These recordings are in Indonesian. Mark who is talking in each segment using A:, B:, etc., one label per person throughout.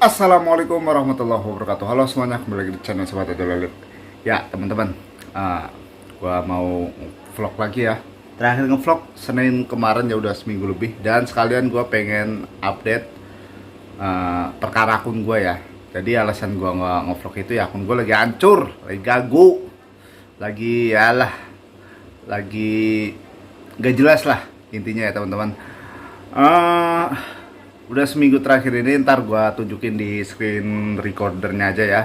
A: Assalamualaikum warahmatullahi wabarakatuh. Halo semuanya, kembali lagi di channel Sobat Adolelit. Ya teman-teman, gua mau vlog lagi ya. Terakhir ngevlog Senin kemarin ya, udah seminggu lebih. Dan sekalian gua pengen update perkara akun gua ya. Jadi alasan gua nggak ngevlog itu ya, akun gua lagi hancur, lagi gagu, lagi gak jelas lah intinya ya teman-teman. Udah seminggu terakhir ini, ntar gua tunjukin di screen recordernya aja ya.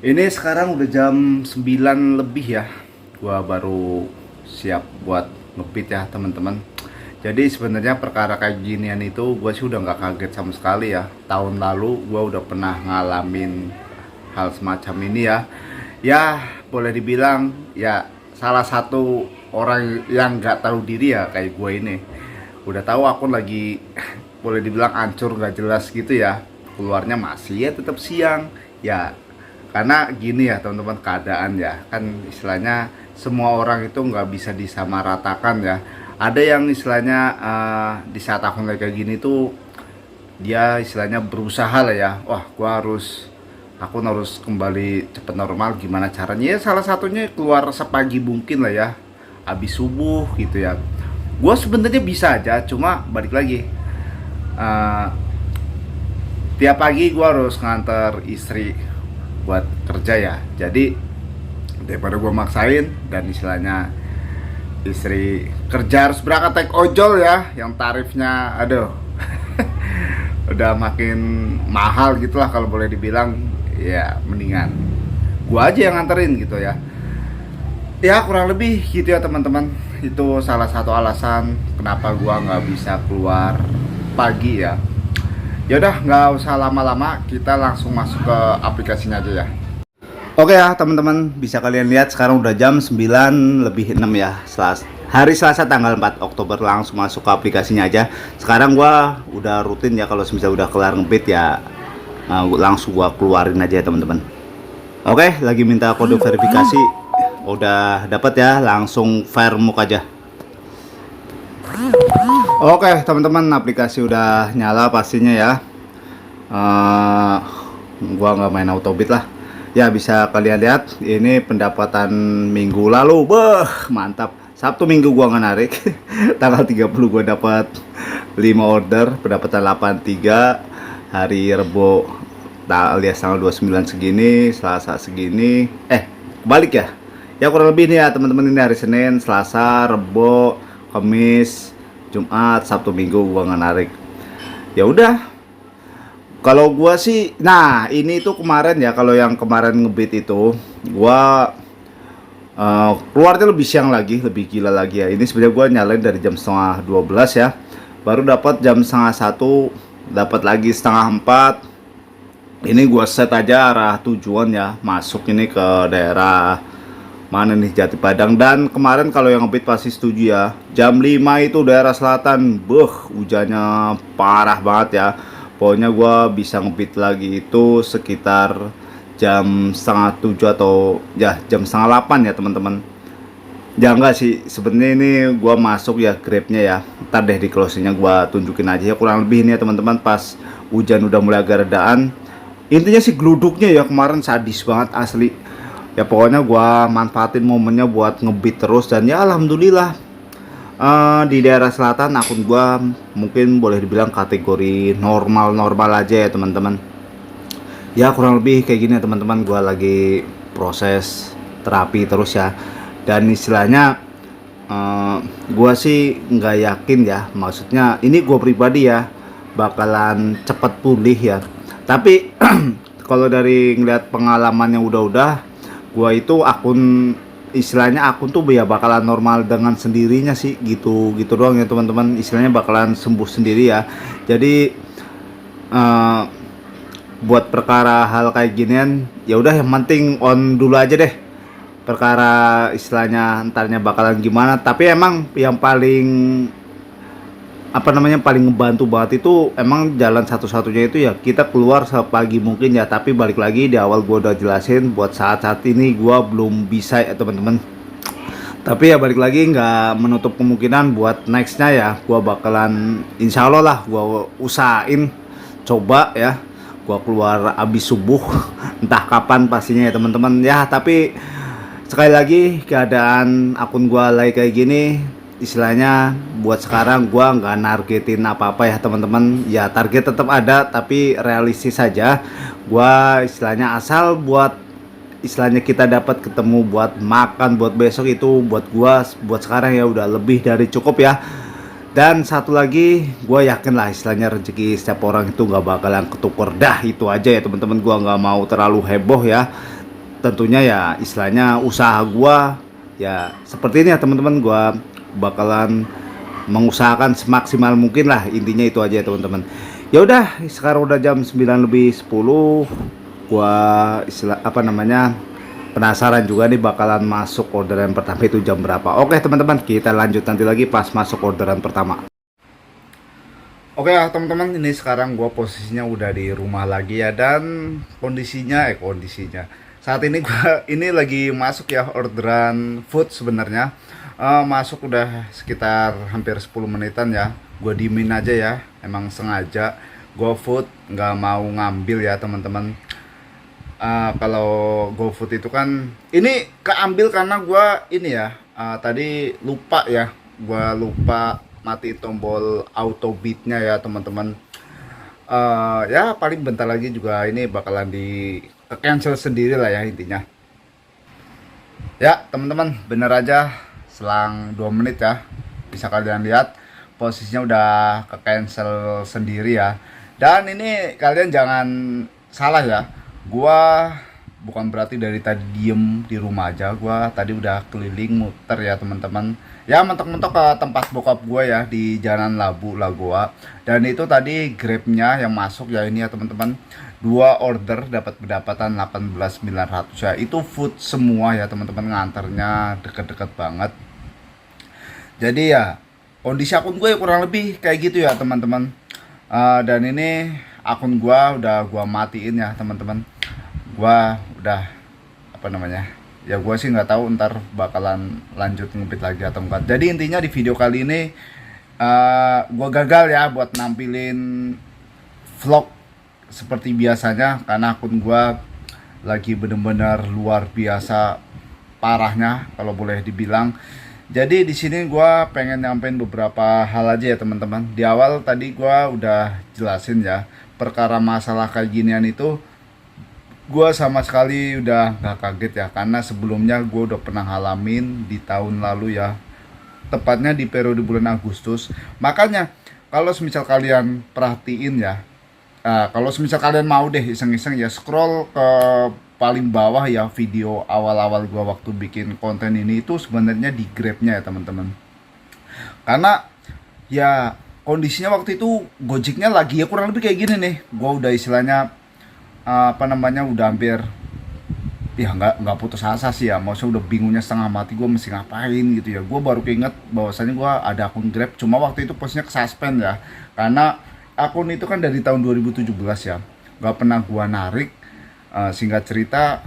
A: Ini sekarang udah jam 9 lebih ya. Gua baru siap buat ngebeat ya teman-teman. Jadi sebenarnya perkara kayak ginian itu gua sih udah nggak kaget sama sekali ya. Tahun lalu gua udah pernah ngalamin hal semacam ini ya. Ya boleh dibilang ya salah satu orang yang nggak tahu diri ya kayak gue ini. Udah tahu akun lagi boleh dibilang hancur, nggak jelas gitu ya, keluarnya masih ya tetap siang ya. Karena gini ya teman-teman, keadaan ya kan istilahnya semua orang itu nggak bisa disamaratakan ya. Ada yang istilahnya di saat akun kayak gini tuh dia istilahnya berusaha lah ya, wah akun harus kembali cepet normal, gimana caranya ya, salah satunya keluar sepagi mungkin lah ya, habis subuh gitu ya. Gue sebenarnya bisa aja, cuma balik lagi, tiap pagi gue harus nganter istri buat kerja ya. Jadi daripada gue maksain dan istilahnya istri kerja harus berangkat naik ojol ya, yang tarifnya aduh udah makin mahal gitulah kalau boleh dibilang. Ya mendingan gue aja yang nganterin gitu ya. Ya kurang lebih gitu ya teman-teman. Itu salah satu alasan kenapa gue nggak bisa keluar pagi ya. Yaudah nggak usah lama-lama, kita langsung masuk ke aplikasinya aja ya. Oke ya teman-teman, bisa kalian lihat sekarang udah jam 9 lebih 6 ya, hari Selasa tanggal 4 Oktober. Langsung masuk ke aplikasinya aja. Sekarang gua udah rutin ya, kalau misalnya udah kelar ngebeat ya langsung gua keluarin aja ya teman-teman. Oke, lagi minta kode verifikasi, udah dapat ya, langsung vermuk aja. Oke teman-teman, aplikasi udah nyala pastinya ya. Gua nggak main autobit lah ya. Bisa kalian lihat ini pendapatan minggu lalu, mantap. Sabtu Minggu gua nggak narik tanggal 30 gua dapat 5 order, pendapatan 83. Hari Rebo alias tanggal 29 segini, Selasa segini, balik ya. Ya kurang lebih nih ya teman-teman, ini hari Senin, Selasa, Rebo, Kamis, Jumat, Sabtu, Minggu gua nggak narik. Ya udah. Kalau gua sih, nah ini tuh kemarin ya, kalau yang kemarin ngebeat itu gua keluarnya lebih siang lagi, lebih gila lagi ya. Ini sebenarnya gua nyalain dari jam setengah 12 ya, baru dapat jam setengah 1, dapat lagi setengah 4. Ini gua set aja arah tujuan ya, masuk ini ke daerah mana nih, Jati Padang. Dan kemarin kalau yang ngebeat pasti setuju ya, jam 5 itu daerah selatan, hujannya parah banget ya. Pokoknya gue bisa ngebeat lagi itu sekitar jam setengah 7 atau ya jam setengah 8 ya teman-teman. Ya enggak sih, sebenarnya ini gue masuk ya grabnya ya, ntar deh di closingnya gue tunjukin aja ya. Kurang lebih ini ya teman-teman, pas hujan udah mulai agak redaan. Intinya sih geluduknya ya kemarin sadis banget asli ya. Pokoknya gua manfaatin momennya buat ngebeat terus, dan ya alhamdulillah di daerah selatan akun gua mungkin boleh dibilang kategori normal aja ya teman-teman. Ya kurang lebih kayak gini ya teman-teman, gua lagi proses terapi terus ya. Dan istilahnya gua sih nggak yakin ya, maksudnya ini gua pribadi ya bakalan cepet pulih ya. Tapi kalau dari ngeliat pengalaman yang udah gua itu akun, istilahnya akun tuh ya bakalan normal dengan sendirinya sih, gitu doang ya teman-teman. Istilahnya bakalan sembuh sendiri ya. Jadi buat perkara hal kayak ginian ya udah, yang penting on dulu aja deh. Perkara istilahnya entarnya bakalan gimana, tapi emang yang paling paling ngebantu banget itu emang jalan satu-satunya itu ya kita keluar sepagi mungkin ya. Tapi balik lagi, di awal gua udah jelasin buat saat ini gua belum bisa ya teman-teman. Tapi ya balik lagi, nggak menutup kemungkinan buat nextnya ya gua bakalan insya Allah lah gua usahain coba ya gua keluar abis subuh entah kapan pastinya ya teman-teman ya. Tapi sekali lagi keadaan akun gua lagi kayak gini, istilahnya buat sekarang gua nggak nargetin apa-apa ya teman-teman ya. Target tetap ada tapi realistis saja. Gua istilahnya asal buat istilahnya kita dapat ketemu buat makan buat besok, itu buat gua buat sekarang ya udah lebih dari cukup ya. Dan satu lagi, gue yakin lah istilahnya rezeki setiap orang itu nggak bakalan ketuker. Dah itu aja ya teman-teman, gue nggak mau terlalu heboh ya. Tentunya ya istilahnya usaha gue ya seperti ini ya teman-teman, gue bakalan mengusahakan semaksimal mungkin lah, intinya itu aja ya teman-teman. Ya udah, sekarang udah jam 9:10, gue istilah apa namanya penasaran juga nih bakalan masuk orderan pertama itu jam berapa. Oke teman-teman, kita lanjut nanti lagi pas masuk orderan pertama. Oke ya teman-teman, ini sekarang gue posisinya udah di rumah lagi ya. Dan kondisinya saat ini gue ini lagi masuk ya orderan food sebenarnya. Masuk udah sekitar hampir 10 menitan ya. Gue diemin aja ya, emang sengaja gue food nggak mau ngambil ya teman-teman. Kalau GoFood itu kan ini keambil karena gua ini ya, tadi lupa ya, gua lupa mati tombol auto beatnya ya teman-teman. Ya paling bentar lagi juga ini bakalan di cancel sendiri lah ya intinya ya teman-teman. Bener aja selang 2 menit ya, bisa kalian lihat posisinya udah ke cancel sendiri ya. Dan ini kalian jangan salah ya, gua bukan berarti dari tadi diem di rumah aja. Gua tadi udah keliling muter ya teman-teman ya, mentok-mentok ke tempat bokap gua ya di Jalan Labu Lagoa. Dan itu tadi grabnya yang masuk ya ini ya teman-teman, 2 order dapat pendapatan 18.900 ya. Itu food semua ya teman-teman, nganternya deket-deket banget. Jadi ya kondisi akun gue kurang lebih kayak gitu ya teman-teman. Dan ini akun gua udah gua matiin ya teman-teman. Gua udah apa namanya ya, gua sih nggak tahu ntar bakalan lanjut ngebit lagi atau enggak. Jadi intinya di video kali ini gua gagal ya buat nampilin vlog seperti biasanya karena akun gua lagi bener-bener luar biasa parahnya kalau boleh dibilang. Jadi di sini gua pengen nyampein beberapa hal aja ya teman-teman. Di awal tadi gua udah jelasin ya, perkara masalah kayak ginian itu gue sama sekali udah gak kaget ya, karena sebelumnya gue udah pernah ngalamin di tahun lalu ya, tepatnya di periode bulan Agustus. Makanya kalau semisal kalian perhatiin ya, kalau semisal kalian mau deh iseng-iseng ya, scroll ke paling bawah ya, video awal-awal gue waktu bikin konten ini itu sebenarnya di Grabnya ya teman-teman. Karena ya kondisinya waktu itu Gojeknya lagi ya kurang lebih kayak gini nih. Gue udah istilahnya apa namanya udah hampir ya nggak putus asa sih ya, maksudnya udah bingungnya setengah mati gue mesti ngapain gitu ya. Gue baru keinget bahwasannya gue ada akun Grab, cuma waktu itu posnya kesuspend ya, karena akun itu kan dari tahun 2017 ya, nggak pernah gue narik. Singkat cerita,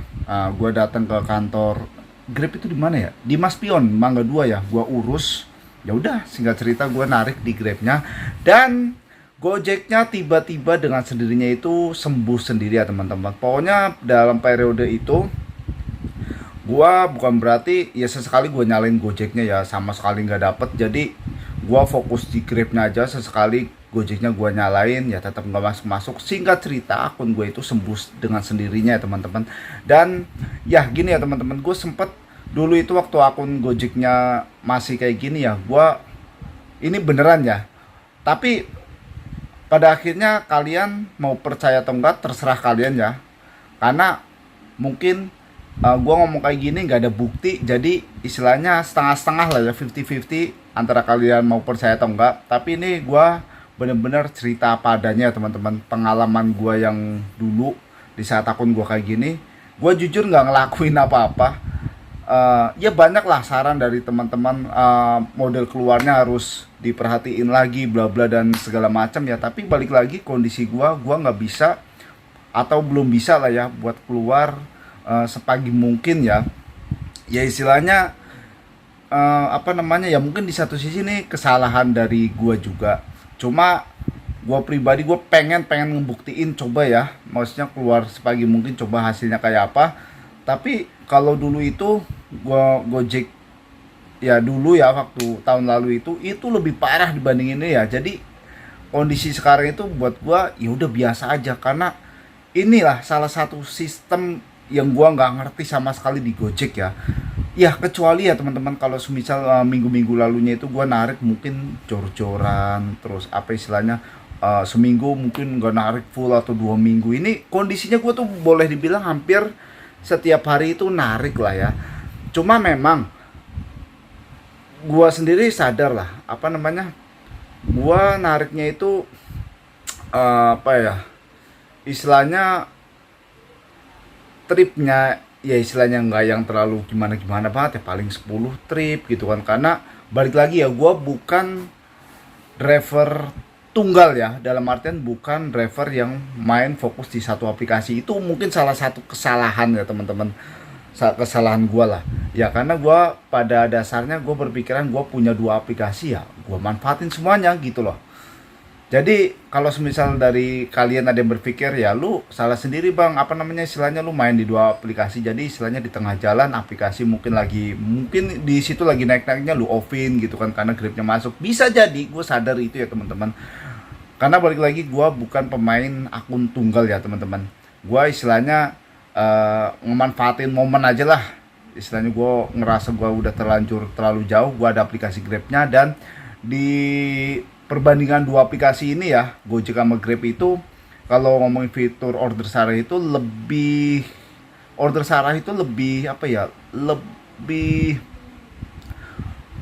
A: gue datang ke kantor Grab itu di mana ya, di Maspion Mangga 2 ya, gue urus. Ya udah, singkat cerita gue narik di Grabnya, dan Gojeknya tiba-tiba dengan sendirinya itu sembuh sendiri ya teman-teman. Pokoknya dalam periode itu gua bukan berarti ya sesekali gua nyalain Gojeknya ya, sama sekali nggak dapet. Jadi gua fokus di Grabnya aja, sesekali Gojeknya gua nyalain ya tetap nggak masuk-masuk. Singkat cerita akun gue itu sembuh dengan sendirinya ya teman-teman. Dan ya gini ya teman-teman, gue sempet dulu itu waktu akun Gojeknya masih kayak gini ya, gua ini beneran ya. Tapi pada akhirnya kalian mau percaya atau enggak terserah kalian ya, karena mungkin gue ngomong kayak gini nggak ada bukti, jadi istilahnya setengah-setengah lah ya, 50-50 antara kalian mau percaya atau enggak. Tapi ini gue bener-bener cerita apa adanya teman-teman, pengalaman gue yang dulu di saat akun gue kayak gini. Gue jujur nggak ngelakuin apa-apa. Ya banyak lah saran dari teman-teman, model keluarnya harus diperhatiin lagi bla bla dan segala macam ya. Tapi balik lagi kondisi gua nggak bisa atau belum bisa lah ya buat keluar sepagi mungkin ya. Ya istilahnya apa namanya ya, mungkin di satu sisi nih kesalahan dari gua juga. Cuma Gua pribadi gue pengen ngebuktiin, coba ya, maksudnya keluar sepagi mungkin, coba hasilnya kayak apa. Tapi kalau dulu itu gua Gojek ya, dulu ya waktu tahun lalu itu lebih parah dibanding ini ya. Jadi kondisi sekarang itu buat gua ya udah biasa aja, karena inilah salah satu sistem yang gua nggak ngerti sama sekali di Gojek ya. Ya kecuali ya teman-teman, kalau semisal minggu-minggu lalunya itu gua narik mungkin jor-joran, terus apa istilahnya, seminggu mungkin nggak narik full atau 2 minggu. Ini kondisinya gua tuh boleh dibilang hampir setiap hari itu narik lah ya. Cuma memang gua sendiri sadar lah, apa namanya, gua nariknya itu apa ya istilahnya, tripnya ya istilahnya nggak yang terlalu gimana-gimana banget ya, paling 10 trip gitu kan. Karena balik lagi ya, gua bukan driver tunggal ya, dalam artian bukan driver yang main fokus di satu aplikasi. Itu mungkin salah satu kesalahan ya teman-teman, kesalahan gue lah ya. Karena gue pada dasarnya gue berpikiran gue punya 2 aplikasi ya, gue manfaatin semuanya gitu loh. Jadi kalau semisal dari kalian ada yang berpikir ya lu salah sendiri bang, apa namanya istilahnya, lu main di 2 aplikasi, jadi istilahnya di tengah jalan aplikasi mungkin di situ lagi naik-naiknya lu offin gitu kan, karena grabnya masuk. Bisa jadi, gue sadar itu ya teman-teman. Karena balik lagi gue bukan pemain akun tunggal ya teman-teman. Gue istilahnya ngemanfaatin momen aja lah. Istilahnya gue ngerasa gue udah terlanjur terlalu jauh, gue ada aplikasi grabnya. Dan di perbandingan 2 aplikasi ini ya, Gojek sama Grab itu, kalau ngomongin fitur order sarah itu lebih, apa ya, lebih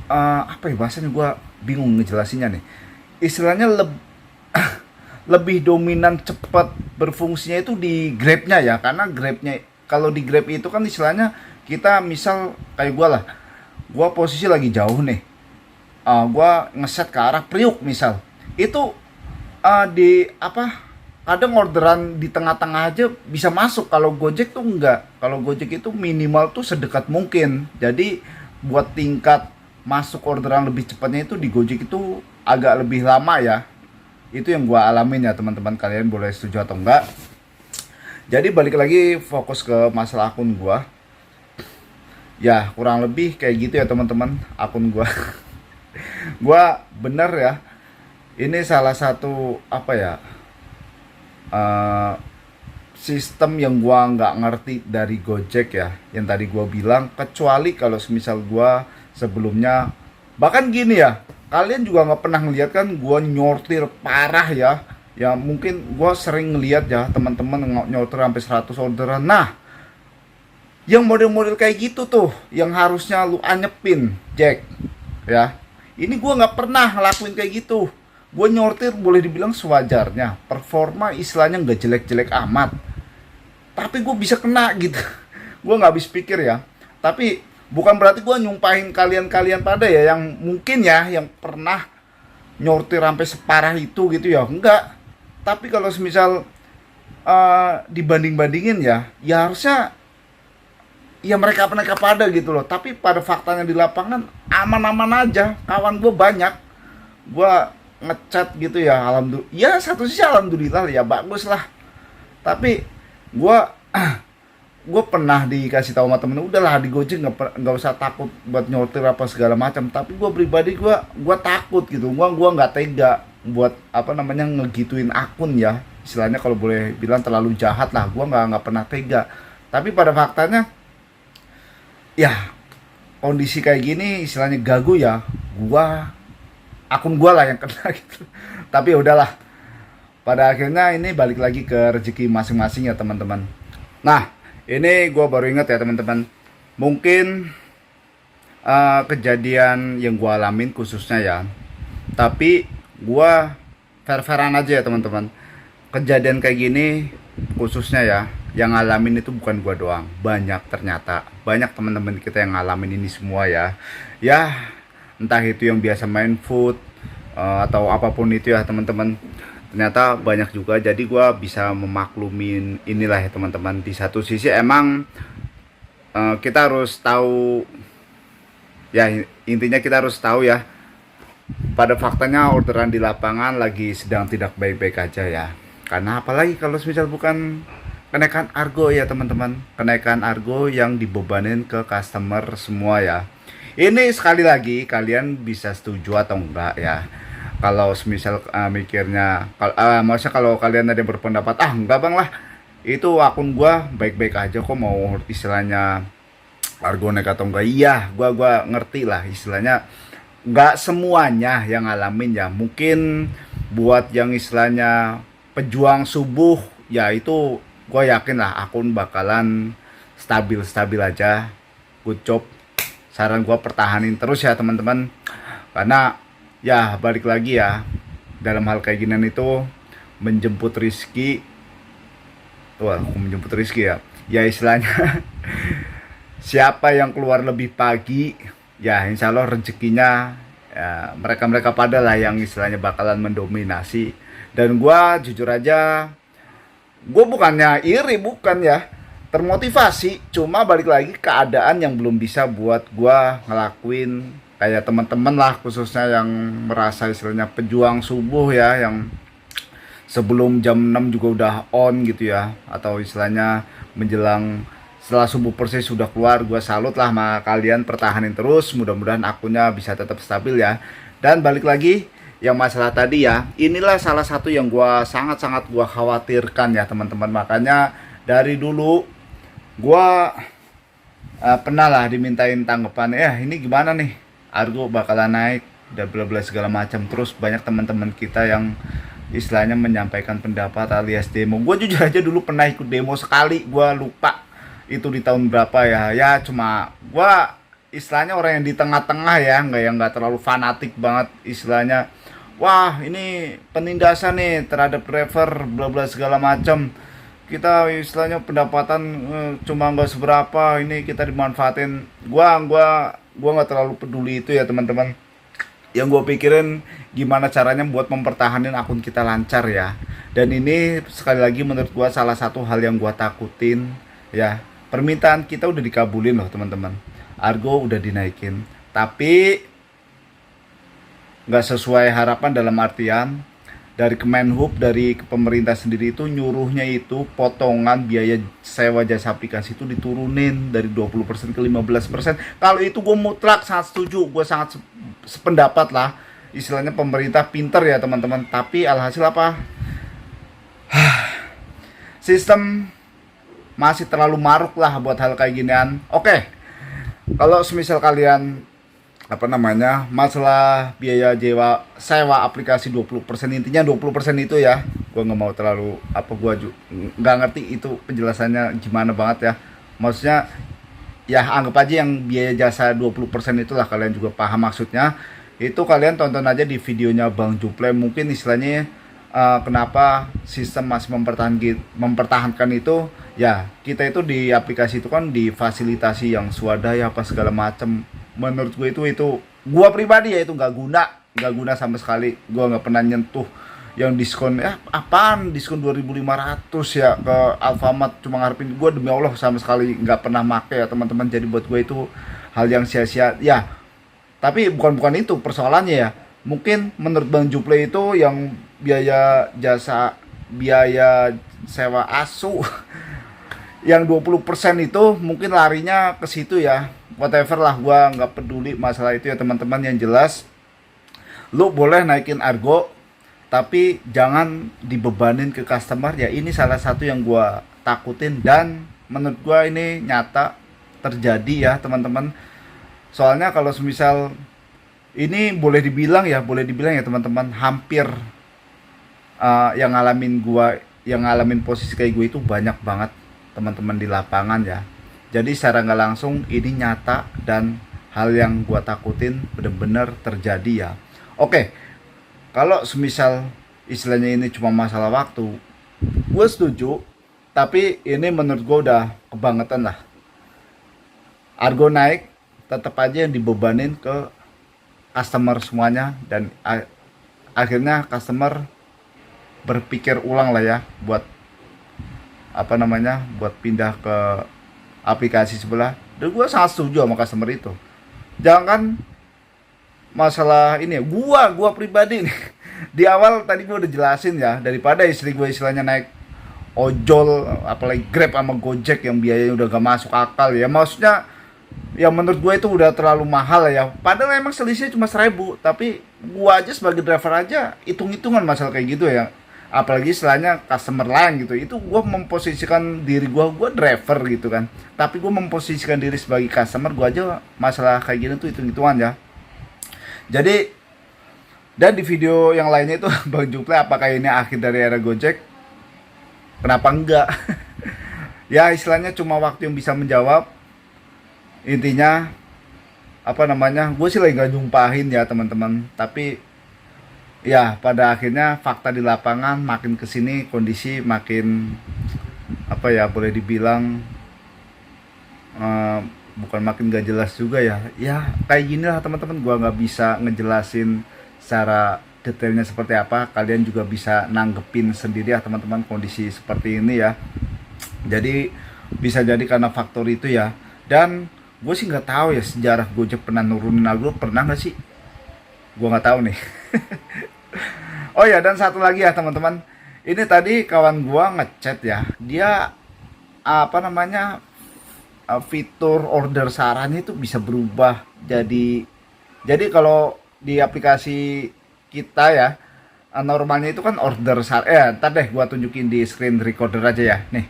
A: apa ya bahasanya, gue bingung ngejelasinnya nih. Istilahnya lebih dominan cepat berfungsinya itu di Grabnya ya. Karena Grabnya, kalau di Grab itu kan istilahnya kita misal kayak gue lah, gue posisi lagi jauh nih, gue ngeset ke arah Priuk misal, itu di apa, kadang orderan di tengah-tengah aja bisa masuk. Kalau Gojek tuh enggak, kalau Gojek itu minimal tuh sedekat mungkin. Jadi buat tingkat masuk orderan lebih cepatnya itu di Gojek itu agak lebih lama ya. Itu yang gue alamin ya teman-teman, kalian boleh setuju atau enggak. Jadi balik lagi fokus ke masalah akun gue ya, kurang lebih kayak gitu ya teman-teman akun gue. Gua bener ya, ini salah satu apa ya, sistem yang gua nggak ngerti dari Gojek ya, yang tadi gua bilang. Kecuali kalau semisal gua sebelumnya, bahkan gini ya, kalian juga nggak pernah ngeliat kan gua nyortir parah ya. Ya mungkin gua sering ngeliat ya teman-teman nyortir sampai 100 orderan. Nah, yang model-model kayak gitu tuh yang harusnya lu anyepin Jack ya. Ini gue nggak pernah ngelakuin kayak gitu. Gue nyortir boleh dibilang sewajarnya, performa istilahnya nggak jelek-jelek amat, tapi gue bisa kena gitu. Gue nggak habis pikir ya. Tapi bukan berarti gue nyumpahin kalian pada ya yang mungkin ya yang pernah nyortir sampai separah itu gitu ya, enggak. Tapi kalau semisal dibanding-bandingin ya, ya harusnya ya mereka pada gitu loh. Tapi pada faktanya di lapangan aman-aman aja. Kawan gue banyak, gue ngechat gitu ya, alhamdulillah ya, satu sisi alhamdulillah ya, bagus lah. Tapi gue pernah dikasih tahu sama temen, udahlah di Gojek nggak usah takut buat nyortir apa segala macam. Tapi gue pribadi gue takut gitu. Gue nggak tega buat apa namanya ngegituin akun ya, istilahnya kalau boleh bilang terlalu jahat lah. Gue nggak pernah tega. Tapi pada faktanya ya kondisi kayak gini istilahnya gagu ya, akun gua lah yang kena gitu. Tapi ya udahlah, pada akhirnya ini balik lagi ke rezeki masing-masing ya teman-teman. Nah ini gua baru ingat ya teman-teman, mungkin kejadian yang gua alamin khususnya ya, tapi gua fair-fairan aja ya teman-teman. Kejadian kayak gini khususnya ya, yang ngalamin itu bukan gua doang, ternyata banyak teman-teman kita yang ngalamin ini semua ya. Ya entah itu yang biasa main food atau apapun itu ya teman-teman, ternyata banyak juga. Jadi gua bisa memaklumin inilah ya teman-teman. Di satu sisi emang kita harus tahu ya, intinya kita harus tahu ya pada faktanya orderan di lapangan lagi sedang tidak baik-baik aja ya. Karena apalagi kalau misal bukan kenaikan argo ya teman-teman, kenaikan argo yang dibebanin ke customer semua ya. Ini sekali lagi kalian bisa setuju atau enggak ya. Kalau misal mikirnya maksudnya kalau kalian ada yang berpendapat enggak bang lah, itu akun gua baik-baik aja kok, mau istilahnya argo naik atau enggak, iya gua ngerti lah istilahnya. Nggak semuanya yang ngalamin ya, mungkin buat yang istilahnya pejuang subuh ya, itu gue yakin lah akun bakalan stabil aja. Good job, saran gue pertahanin terus ya teman-teman, karena ya balik lagi ya, dalam hal kayak ginian itu menjemput rezeki. Wah, aku menjemput rezeki ya istilahnya siapa yang keluar lebih pagi ya insya Allah rezekinya ya, mereka pada lah yang istilahnya bakalan mendominasi. Dan gue jujur aja, gue bukannya iri, bukan ya, termotivasi, cuma balik lagi keadaan yang belum bisa buat gue ngelakuin kayak teman-teman lah, khususnya yang merasa istilahnya pejuang subuh ya, yang sebelum jam 6 juga udah on gitu ya, atau istilahnya menjelang setelah subuh persis sudah keluar. Gue salut lah sama kalian, pertahanin terus, mudah-mudahan akunnya bisa tetap stabil ya. Dan balik lagi yang masalah tadi ya, inilah salah satu yang gue sangat-sangat gue khawatirkan ya teman-teman. Makanya dari dulu gue pernah lah dimintain tanggapan, ini gimana nih argo bakalan naik dan bla bla segala macam. Terus banyak teman-teman kita yang istilahnya menyampaikan pendapat alias demo. Gue jujur aja dulu pernah ikut demo sekali, gue lupa itu di tahun berapa ya cuma gua istilahnya orang yang di tengah-tengah ya, nggak terlalu fanatik banget istilahnya, wah ini penindasan nih terhadap driver bla bla segala macam, kita istilahnya pendapatan cuma nggak seberapa, ini kita dimanfaatin. Gua nggak terlalu peduli itu ya teman-teman. Yang gue pikirin gimana caranya buat mempertahankan akun kita lancar ya. Dan ini sekali lagi menurut gua salah satu hal yang gua takutin ya. Permintaan kita udah dikabulin loh teman-teman, argo udah dinaikin, tapi nggak sesuai harapan. Dalam artian dari Kemenhub, dari pemerintah sendiri itu nyuruhnya itu potongan biaya sewa jasa aplikasi itu diturunin dari 20% ke 15%. Kalau itu gue mutlak sangat setuju, gue sangat sependapat lah, istilahnya pemerintah pinter ya teman-teman. Tapi alhasil apa, sistem masih terlalu maruk lah buat hal kayak ginian. Oke, kalau semisal kalian masalah biaya sewa aplikasi 20%, intinya 20% itu ya, gue nggak mau terlalu gue nggak ngerti itu penjelasannya gimana banget ya. Maksudnya ya anggap aja yang biaya jasa 20% itulah, kalian juga paham maksudnya. Itu kalian tonton aja di videonya Bang Juple, mungkin istilahnya kenapa sistem masih mempertahankan itu ya. Kita itu di aplikasi itu kan difasilitasi yang swadaya apa segala macam. Menurut gue itu gue pribadi ya itu nggak guna sama sekali. Gue nggak pernah nyentuh yang diskon apaan diskon 2.500 ya ke Alfamart, cuma ngarepin. Gue demi Allah sama sekali nggak pernah make ya teman-teman. Jadi buat gue itu hal yang sia-sia ya. Tapi bukan itu persoalannya ya. Mungkin menurut Bang Juple itu yang biaya sewa asu yang 20% itu mungkin larinya ke situ ya. Whatever lah, gua nggak peduli masalah itu ya teman-teman. Yang jelas lu boleh naikin argo, tapi jangan dibebanin ke customer ya. Ini salah satu yang gua takutin, dan menurut gua ini nyata terjadi ya teman-teman. Soalnya kalau semisal ini boleh dibilang ya teman-teman, hampir yang ngalamin posisi kayak gue itu banyak banget teman-teman di lapangan ya. Jadi secara nggak langsung ini nyata, dan hal yang gue takutin benar-benar terjadi ya. Oke, kalau semisal istilahnya ini cuma masalah waktu, gue setuju. Tapi ini menurut gue udah kebangetan lah. Argo naik, tetap aja yang dibebanin ke customer semuanya, dan akhirnya customer berpikir ulang lah ya buat buat pindah ke aplikasi sebelah. Dan gue sangat setuju sama customer itu. Jangan masalah ini ya, gua pribadi nih. Di awal tadi gua udah jelasin ya, daripada istri gua istilahnya naik ojol, apalagi Grab sama Gojek yang biayanya udah gak masuk akal ya. Maksudnya ya menurut gue itu udah terlalu mahal ya. Padahal emang selisihnya cuma 1.000, tapi gua aja sebagai driver aja hitung-hitungan masalah kayak gitu ya. Apalagi istilahnya customer lain gitu. Itu gua memposisikan diri gua driver gitu kan. Tapi gua memposisikan diri sebagai customer, gua aja masalah kayak gini tuh hitung-hitungan ya. Jadi dan di video yang lainnya itu Bang Juple, apakah ini akhir dari era Gojek? Kenapa enggak? Ya istilahnya cuma waktu yang bisa menjawab. Intinya apa namanya, gue sih lagi nggak jumpahin ya teman-teman, tapi ya pada akhirnya fakta di lapangan makin kesini kondisi makin apa ya, boleh dibilang bukan makin gak jelas juga ya. Ya kayak gini lah teman-teman, gue nggak bisa ngejelasin secara detailnya seperti apa. Kalian juga bisa nanggepin sendiri ya teman-teman kondisi seperti ini ya. Jadi bisa jadi karena faktor itu ya. Dan gue sih nggak tahu ya sejarah Gojek pernah nurunin harga, pernah nggak sih? Gue nggak tahu nih. Oh ya, dan satu lagi ya teman-teman, ini tadi kawan gue ngechat ya, dia apa namanya, fitur order sarannya itu bisa berubah jadi kalau di aplikasi kita ya, normalnya itu kan order ntar deh gua tunjukin di screen recorder aja ya nih.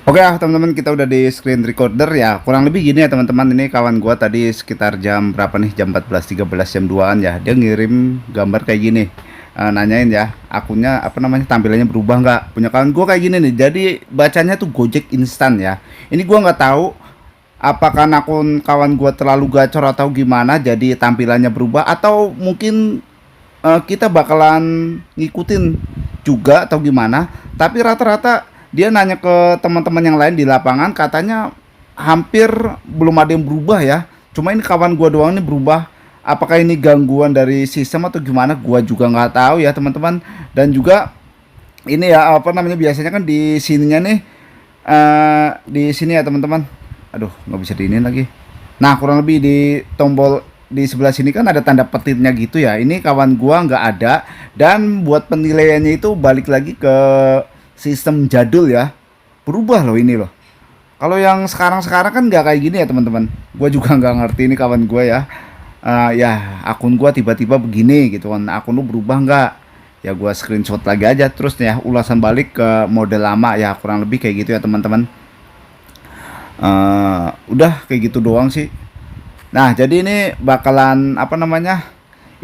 A: Oke ya teman-teman, kita udah di screen recorder ya. Kurang lebih gini ya teman-teman, ini kawan gua tadi sekitar jam berapa nih, jam 14.13, jam 2an ya, dia ngirim gambar kayak gini, nanyain ya akunnya apa namanya, tampilannya berubah nggak. Punya kawan gua kayak gini nih, jadi bacanya tuh Gojek instan ya. Ini gua nggak tahu apakah akun kawan gua terlalu gacor atau gimana, jadi tampilannya berubah, atau mungkin kita bakalan ngikutin juga atau gimana. Tapi rata-rata dia nanya ke teman-teman yang lain di lapangan, katanya hampir belum ada yang berubah ya. Cuma ini kawan gua doang nih berubah. Apakah ini gangguan dari sistem atau gimana? Gua juga nggak tahu ya teman-teman. Dan juga ini ya apa namanya, biasanya kan di sininya nih, di sini ya teman-teman. Aduh, nggak bisa diinin lagi. Nah, kurang lebih di tombol di sebelah sini kan ada tanda petirnya gitu ya. Ini kawan gua nggak ada. Dan buat penilaiannya itu balik lagi ke sistem jadul ya, berubah loh ini loh. Kalau yang sekarang kan nggak kayak gini ya teman-teman. Gue juga nggak ngerti ini kawan gue ya. Ya akun gue tiba-tiba begini gitu kan. Akun lu berubah nggak? Ya gue screenshot lagi aja terus ya, ulasan balik ke model lama ya, kurang lebih kayak gitu ya teman-teman. Udah kayak gitu doang sih. Nah jadi ini bakalan apa namanya,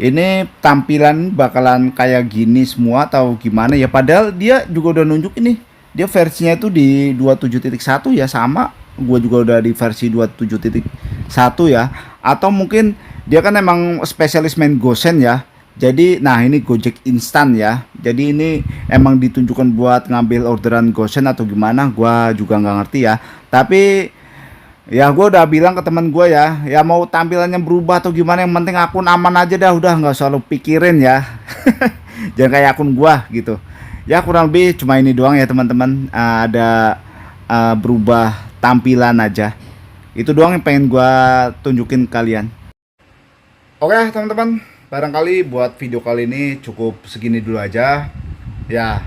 A: ini tampilan bakalan kayak gini semua atau gimana ya, padahal dia juga udah nunjuk ini, dia versinya itu di 27.1 ya, sama gua juga udah di versi 27.1 ya. Atau mungkin dia kan emang spesialis main Gosen ya, jadi nah ini Gojek instan ya, jadi ini emang ditunjukkan buat ngambil orderan Gosen atau gimana, gua juga nggak ngerti ya. Tapi ya gue udah bilang ke teman gue ya mau tampilannya berubah atau gimana, yang penting akun aman aja dah, udah nggak selalu pikirin ya. Jangan kayak akun gue gitu ya. Kurang lebih cuma ini doang ya teman-teman, ada berubah tampilan aja, itu doang yang pengen gue tunjukin kalian. Oke teman-teman, barangkali buat video kali ini cukup segini dulu aja ya.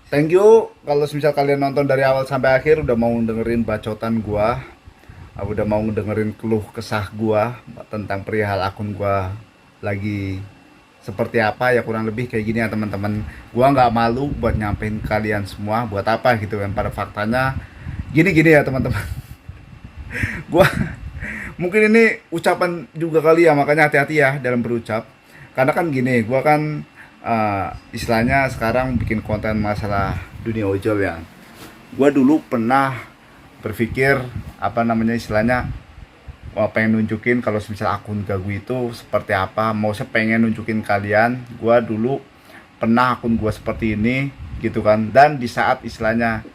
A: Thank you kalau misal kalian nonton dari awal sampai akhir, udah mau dengerin bacotan gua, udah mau dengerin keluh kesah gua tentang perihal akun gua lagi seperti apa ya, kurang lebih kayak gini ya teman-teman. Gua nggak malu buat nyampein kalian semua buat apa gitu kan, pada faktanya gini-gini ya teman-teman. Gua mungkin ini ucapan juga kali ya, makanya hati-hati ya dalam berucap. Karena kan gini, gua kan istilahnya sekarang bikin konten masalah dunia ojol ya. Gua dulu pernah berpikir apa namanya, istilahnya pengen nunjukin kalau misal akun Gagu itu seperti apa. Mau saya pengen nunjukin kalian, gua dulu pernah akun gua seperti ini gitu kan. Dan di saat istilahnya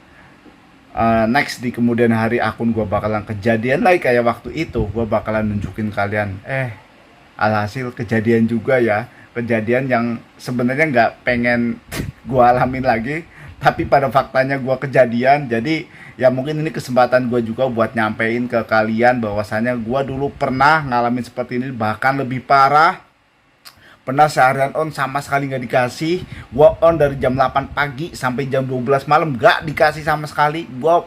A: next di kemudian hari akun gua bakalan kejadian lagi kayak waktu itu, gua bakalan nunjukin kalian. Alhasil kejadian juga ya, kejadian yang sebenarnya nggak pengen gua alamin lagi, tapi pada faktanya gue kejadian. Jadi ya mungkin ini kesempatan gue juga buat nyampein ke kalian bahwasanya gue dulu pernah ngalamin seperti ini, bahkan lebih parah. Pernah seharian on sama sekali nggak dikasih. Gua on dari jam 8 pagi sampai jam 12 malam nggak dikasih sama sekali. Gua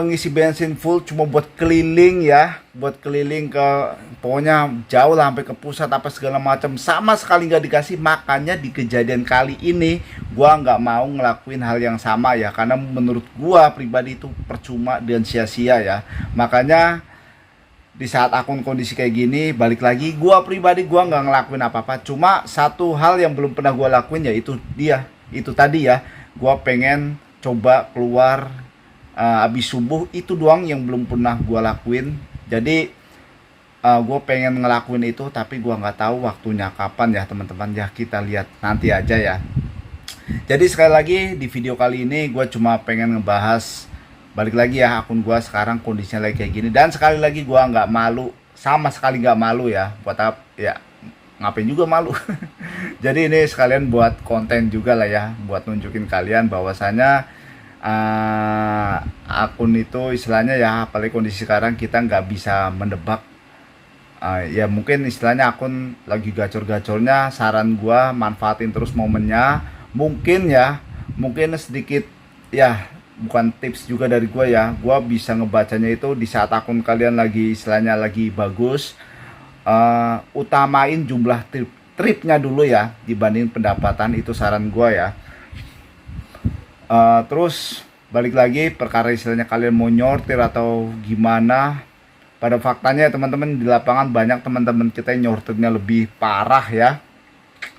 A: ngisi bensin full cuma buat keliling ya, buat keliling ke pokoknya jauh lah sampai ke pusat apa segala macam, sama sekali nggak dikasih. Makanya di kejadian kali ini gua nggak mau ngelakuin hal yang sama ya, karena menurut gua pribadi itu percuma dan sia-sia ya. Makanya di saat akun kondisi kayak gini, balik lagi gua pribadi gua nggak ngelakuin apa-apa. Cuma satu hal yang belum pernah gua lakuin, yaitu itu tadi ya, gua pengen coba keluar habis subuh. Itu doang yang belum pernah gua lakuin. Jadi gua pengen ngelakuin itu, tapi gua nggak tahu waktunya kapan ya teman-teman ya. Kita lihat nanti aja ya. Jadi sekali lagi di video kali ini gua cuma pengen ngebahas, balik lagi ya, akun gua sekarang kondisinya lagi kayak gini. Dan sekali lagi gua nggak malu, sama sekali nggak malu ya. Buat apa ya, ngapain juga malu. Jadi ini sekalian buat konten juga lah ya, buat nunjukin kalian bahwasanya akun itu istilahnya ya, apalagi kondisi sekarang kita nggak bisa mendebak. Ya mungkin istilahnya akun lagi gacor-gacornya, saran gua manfaatin terus momennya. Mungkin sedikit ya, bukan tips juga dari gue ya, gue bisa ngebacanya itu di saat akun kalian lagi istilahnya lagi bagus. Utamain jumlah tripnya dulu ya dibanding pendapatan, itu saran gue ya. Terus balik lagi, perkara istilahnya kalian mau nyortir atau gimana, pada faktanya ya teman-teman, di lapangan banyak teman-teman kita yang nyortirnya lebih parah ya.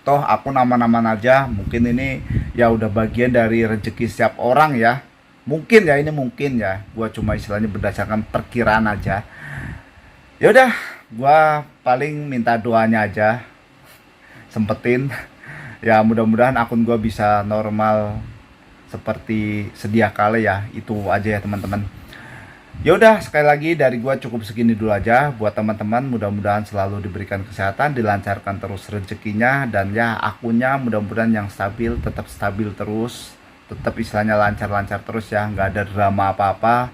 A: Toh akun aman-aman aja, mungkin ini ya udah bagian dari rezeki setiap orang ya. Mungkin ya, ini mungkin ya, gua cuma istilahnya berdasarkan perkiraan aja. Ya udah, gua paling minta doanya aja, sempetin ya, mudah-mudahan akun gua bisa normal seperti sedia kala ya. Itu aja ya teman-teman. Ya udah, sekali lagi dari gua cukup segini dulu aja. Buat teman-teman, mudah-mudahan selalu diberikan kesehatan, dilancarkan terus rezekinya, dan ya akunnya mudah-mudahan yang stabil, tetap stabil terus, tetap istilahnya lancar-lancar terus ya, nggak ada drama apa-apa.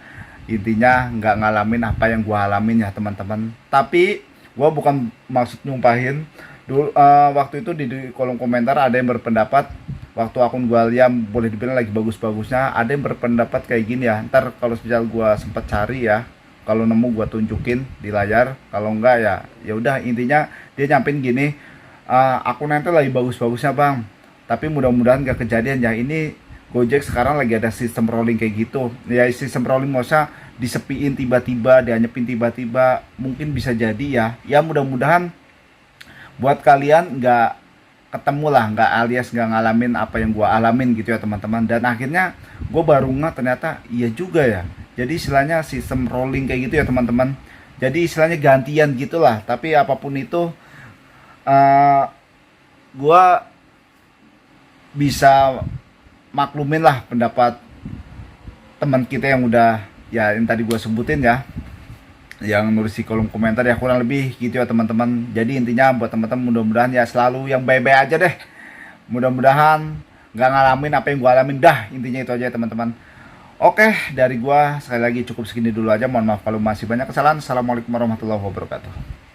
A: Intinya nggak ngalamin apa yang gua alamin ya teman-teman. Tapi gua bukan maksud nyumpahin. Dulu waktu itu di kolom komentar ada yang berpendapat, waktu akun gua liam boleh dibilang lagi bagus-bagusnya, ada yang berpendapat kayak gini ya. Ntar kalau misal gua sempet cari ya, kalau nemu gua tunjukin di layar. Kalau enggak ya udah, intinya dia nyampein gini, akun nanti lagi bagus-bagusnya bang, tapi mudah-mudahan gak kejadian ya. Ini Gojek sekarang lagi ada sistem rolling kayak gitu ya. Sistem rolling masa disepiin tiba-tiba, dianyepin tiba-tiba, mungkin bisa jadi ya. Ya mudah-mudahan buat kalian nggak ketemu lah, nggak alias nggak ngalamin apa yang gue alamin gitu ya teman-teman. Dan akhirnya gue baru nggak, ternyata iya juga ya. Jadi istilahnya sistem rolling kayak gitu ya teman-teman. Jadi istilahnya gantian gitulah. Tapi apapun itu, gue bisa maklumin lah pendapat teman kita yang udah ya, yang tadi gue sebutin ya, yang nulis di kolom komentar ya, kurang lebih gitu ya teman-teman. Jadi intinya buat teman-teman, mudah-mudahan ya selalu yang baik-baik aja deh. Mudah-mudahan nggak ngalamin apa yang gua alamin dah, intinya itu aja teman-teman. Oke, dari gua sekali lagi cukup segini dulu aja. Mohon maaf kalau masih banyak kesalahan. Assalamualaikum warahmatullahi wabarakatuh.